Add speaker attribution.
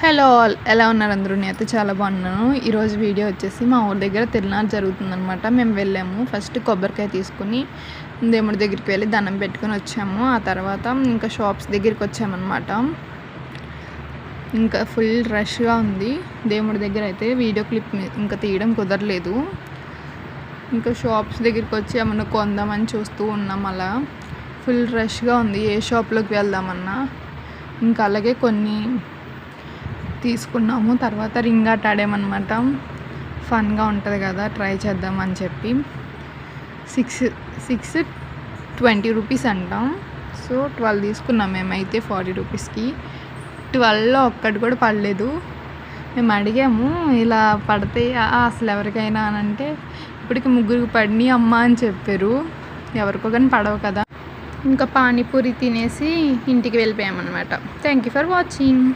Speaker 1: Hello all, ఎలా ఉన్నారు అందరూ? నేనైతే చాలా బాగున్నాను. ఈరోజు వీడియో వచ్చేసి మా ఊరి దగ్గర తిరునాళ్ళు జరుగుతుందనమాట. మేము వెళ్ళాము. ఫస్ట్ కొబ్బరికాయ తీసుకుని దేవుడి దగ్గరికి వెళ్ళి దండం పెట్టుకుని వచ్చాము. ఆ తర్వాత ఇంకా షాప్స్ దగ్గరికి వచ్చామన్నమాట. ఇంకా ఫుల్ రష్గా ఉంది దేవుడి దగ్గర. అయితే వీడియో క్లిప్ ఇంకా తీయడం కుదరలేదు. ఇంకా షాప్స్ దగ్గరికి వచ్చి ఏమన్నా కొందామని చూస్తూ ఉన్నాం. అలా ఫుల్ రష్గా ఉంది. ఏ షాప్లోకి వెళ్దామన్నా ఇంకా అలాగే కొన్ని తీసుకున్నాము. తర్వాత రింగ్ ఆట ఆడామన్నమాట. ఫన్గా ఉంటుంది కదా, ట్రై చేద్దామని చెప్పి. సిక్స్ 20 రూపీస్ అంటాం. సో 12 తీసుకున్నాం మేమైతే 40 రూపీస్కి. 12లో ఒక్కటి కూడా పడలేదు. మేము అడిగాము ఇలా పడితే అసలు ఎవరికైనా అని అంటే ఇప్పటికి 3 పడినాయి అమ్మ అని చెప్పారు. ఎవరికో కానీ పడవు కదా. ఇంకా పానీపూరి తినేసి ఇంటికి వెళ్ళిపోయామన్నమాట. Thank you for watching.